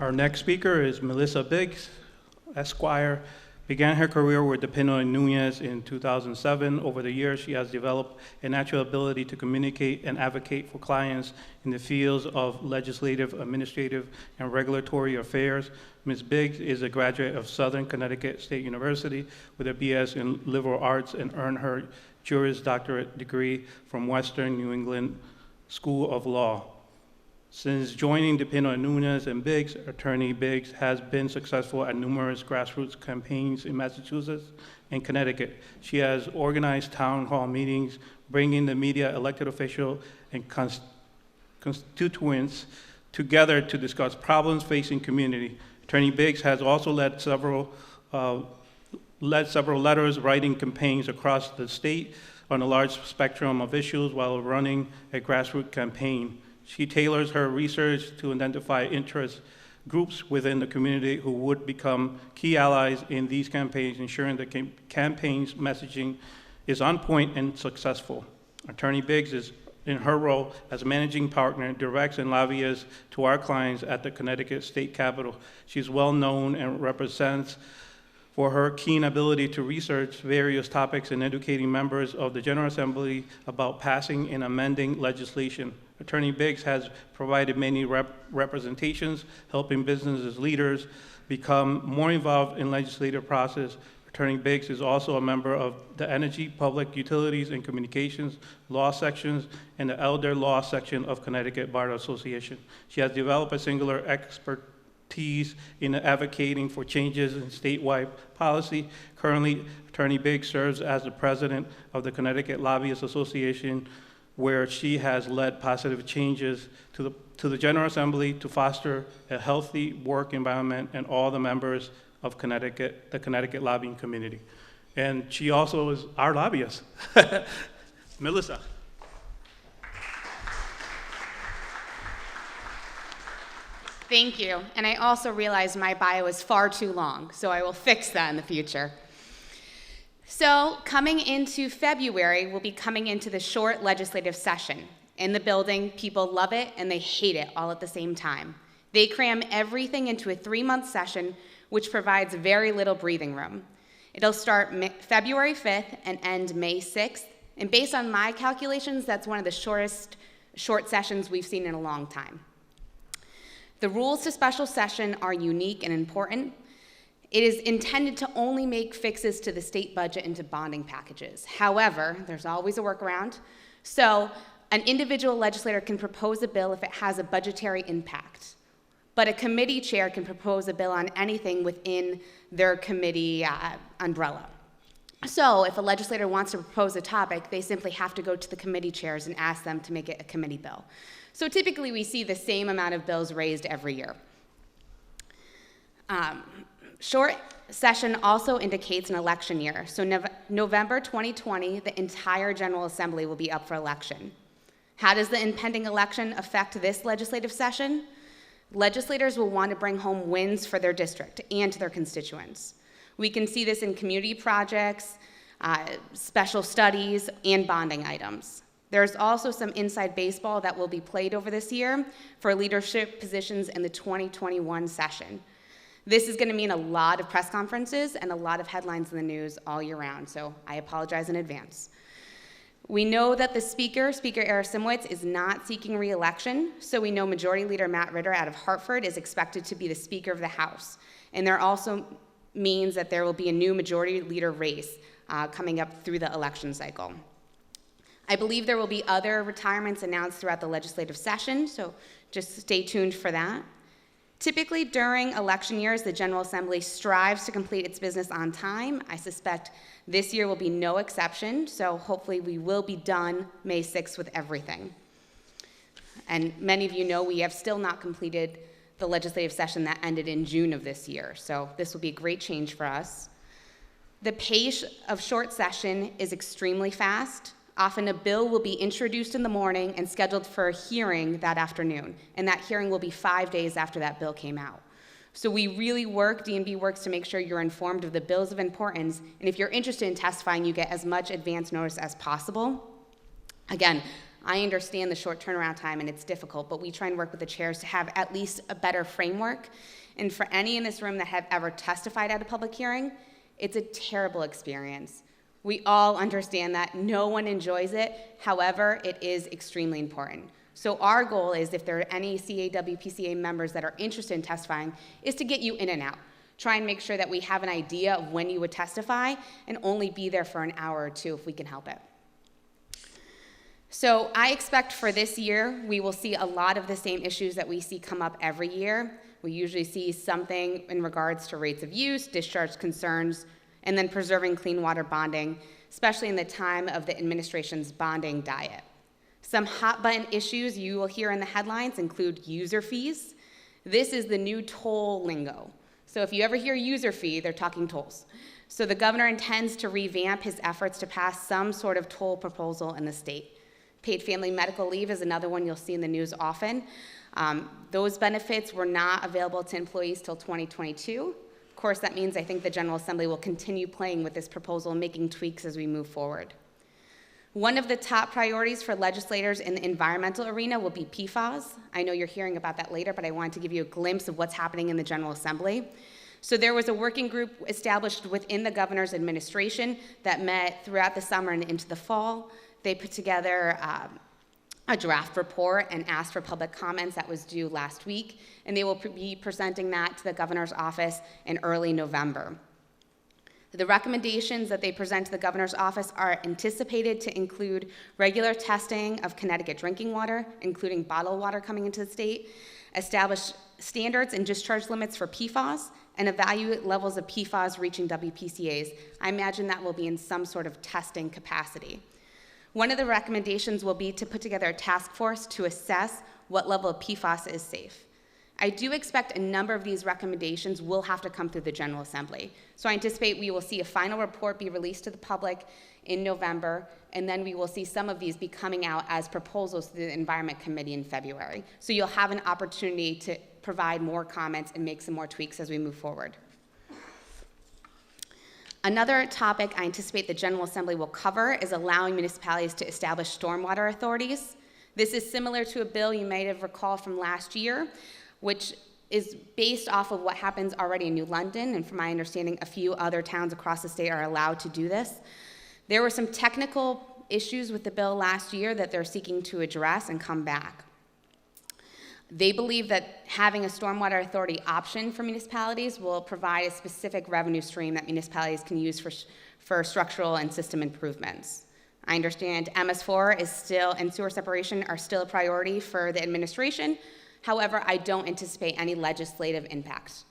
Our next speaker is Melissa Biggs, Esquire. Began her career with Dipino and Nunez in 2007. Over the years, she has developed a natural ability to communicate and advocate for clients in the fields of legislative, administrative, and regulatory affairs. Ms. Biggs is a graduate of Southern Connecticut State University with a BS in liberal arts and earned her Juris Doctorate degree from Western New England School of Law. Since joining Dipino, Nunez, and Biggs, Attorney Biggs has been successful at numerous grassroots campaigns in Massachusetts and Connecticut. She has organized town hall meetings, bringing the media, elected official, and constituents together to discuss problems facing community. Attorney Biggs has also led several letters writing campaigns across the state on a large spectrum of issues while running a grassroots campaign. She tailors her research to identify interest groups within the community who would become key allies in these campaigns, ensuring the campaign's messaging is on point and successful. Attorney Biggs is in her role as managing partner, directs and lobbyists to our clients at the Connecticut State Capitol. She's well known and represents for her keen ability to research various topics and educating members of the General Assembly about passing and amending legislation. Attorney Biggs has provided many representations, helping business leaders become more involved in legislative process. Attorney Biggs is also a member of the Energy, Public Utilities, and Communications Law sections and the Elder Law section of Connecticut Bar Association. She has developed a singular expertise in advocating for changes in statewide policy. Currently, Attorney Biggs serves as the president of the Connecticut Lobbyists Association, where she has led positive changes to the General Assembly to foster a healthy work environment and all the members of Connecticut, the Connecticut lobbying community. And she also is our lobbyist. Melissa. Thank you. And I also realized my bio is far too long, so I will fix that in the future. So coming into February, we'll be coming into the short legislative session. In the building, people love it and they hate it all at the same time. They cram everything into a 3-month session, which provides very little breathing room. It'll start February 5th and end May 6th. And based on my calculations, that's one of the shortest short sessions we've seen in a long time. The rules to special session are unique and important. It is intended to only make fixes to the state budget and to bonding packages. However, there's always a workaround. So an individual legislator can propose a bill if it has a budgetary impact. But a committee chair can propose a bill on anything within their committee umbrella. So if a legislator wants to propose a topic, they simply have to go to the committee chairs and ask them to make it a committee bill. So typically we see the same amount of bills raised every year. Short session also indicates an election year. So November 2020, the entire General Assembly will be up for election. How does the impending election affect this legislative session? Legislators will want to bring home wins for their district and to their constituents. We can see this in community projects, special studies, and bonding items. There's also some inside baseball that will be played over this year for leadership positions in the 2021 session. This is going to mean a lot of press conferences and a lot of headlines in the news all year round, so I apologize in advance. We know that the Speaker Eric Simowitz, is not seeking re-election, so we know Majority Leader Matt Ritter out of Hartford is expected to be the Speaker of the House. And there also means that there will be a new Majority Leader race coming up through the election cycle. I believe there will be other retirements announced throughout the legislative session, so just stay tuned for that. Typically, during election years, the General Assembly strives to complete its business on time. I suspect this year will be no exception, so hopefully we will be done May 6th with everything. And many of you know we have still not completed the legislative session that ended in June of this year, so this will be a great change for us. The pace of short session is extremely fast. Often a bill will be introduced in the morning and scheduled for a hearing that afternoon, and that hearing will be 5 days after that bill came out. So we really work, D&B works to make sure you're informed of the bills of importance, and if you're interested in testifying, you get as much advance notice as possible. Again, I understand the short turnaround time and it's difficult, but we try and work with the chairs to have at least a better framework. And for any in this room that have ever testified at a public hearing, it's a terrible experience. We all understand that. No one enjoys it. However, it is extremely important. So our goal is, if there are any CAWPCA members that are interested in testifying, is to get you in and out. Try and make sure that we have an idea of when you would testify and only be there for an hour or two if we can help it. So I expect for this year, we will see a lot of the same issues that we see come up every year. We usually see something in regards to rates of use, discharge concerns, and then preserving clean water bonding, especially in the time of the administration's bonding diet. Some hot button issues you will hear in the headlines include user fees. This is the new toll lingo. So if you ever hear user fee, they're talking tolls. So the governor intends to revamp his efforts to pass some sort of toll proposal in the state. Paid family medical leave is another one you'll see in the news often. Those benefits were not available to employees till 2022. Of course, that means I think the General Assembly will continue playing with this proposal and making tweaks as we move forward. One of the top priorities for legislators in the environmental arena will be PFAS. I know you're hearing about that later, but I wanted to give you a glimpse of what's happening in the General Assembly. So there was a working group established within the governor's administration that met throughout the summer and into the fall. They put together a draft report and asked for public comments that was due last week, and they will be presenting that to the governor's office in early November. The recommendations that they present to the governor's office are anticipated to include regular testing of Connecticut drinking water, including bottled water coming into the state, establish standards and discharge limits for PFAS, and evaluate levels of PFAS reaching WPCAs. I imagine that will be in some sort of testing capacity. One of the recommendations will be to put together a task force to assess what level of PFAS is safe. I do expect a number of these recommendations will have to come through the General Assembly. So I anticipate we will see a final report be released to the public in November, and then we will see some of these be coming out as proposals to the Environment Committee in February. So you'll have an opportunity to provide more comments and make some more tweaks as we move forward. Another topic I anticipate the General Assembly will cover is allowing municipalities to establish stormwater authorities. This is similar to a bill you might have recalled from last year, which is based off of what happens already in New London, and from my understanding, a few other towns across the state are allowed to do this. There were some technical issues with the bill last year that they're seeking to address and come back. They believe that having a stormwater authority option for municipalities will provide a specific revenue stream that municipalities can use for structural and system improvements. I understand MS4 is still, and sewer separation are still a priority for the administration. However, I don't anticipate any legislative impacts.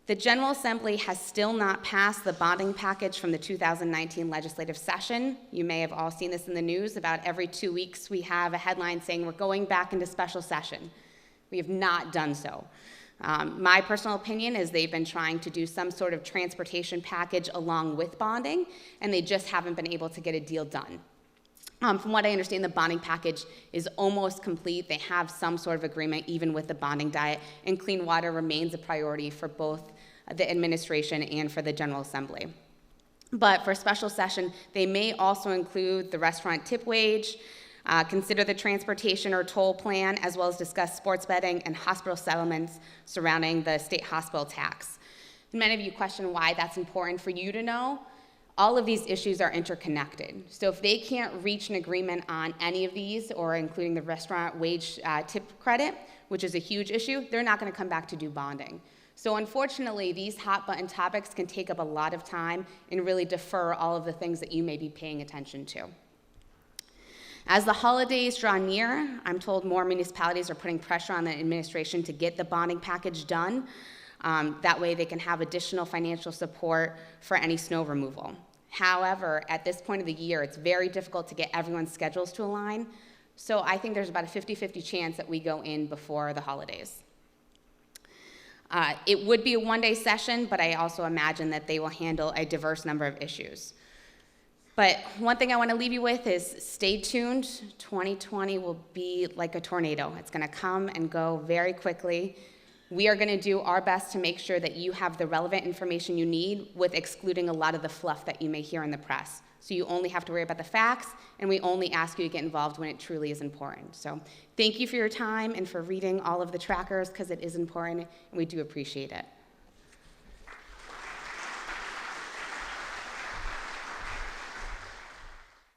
The General Assembly has still not passed the bonding package from the 2019 legislative session. You may have all seen this in the news. About every 2 weeks, we have a headline saying we're going back into special session. We have not done so. My personal opinion is they've been trying to do some sort of transportation package along with bonding, and they just haven't been able to get a deal done. From what I understand, the bonding package is almost complete. They have some sort of agreement even with the bonding diet, and clean water remains a priority for both the administration and for the General Assembly. But for a special session, they may also include the restaurant tip wage, consider the transportation or toll plan, as well as discuss sports betting and hospital settlements surrounding the state hospital tax. Many of you question why that's important for you to know. All of these issues are interconnected. So if they can't reach an agreement on any of these, or including the restaurant wage tip credit, which is a huge issue, they're not going to come back to do bonding. So unfortunately, these hot button topics can take up a lot of time and really defer all of the things that you may be paying attention to. As the holidays draw near, I'm told more municipalities are putting pressure on the administration to get the bonding package done. That way they can have additional financial support for any snow removal. However, at this point of the year, it's very difficult to get everyone's schedules to align. So I think there's about a 50-50 chance that we go in before the holidays. It would be a one-day session, but I also imagine that they will handle a diverse number of issues. But one thing I want to leave you with is stay tuned. 2020 will be like a tornado. It's going to come and go very quickly. We are going to do our best to make sure that you have the relevant information you need with excluding a lot of the fluff that you may hear in the press. So you only have to worry about the facts, and we only ask you to get involved when it truly is important. So thank you for your time and for reading all of the trackers, because it is important, and we do appreciate it.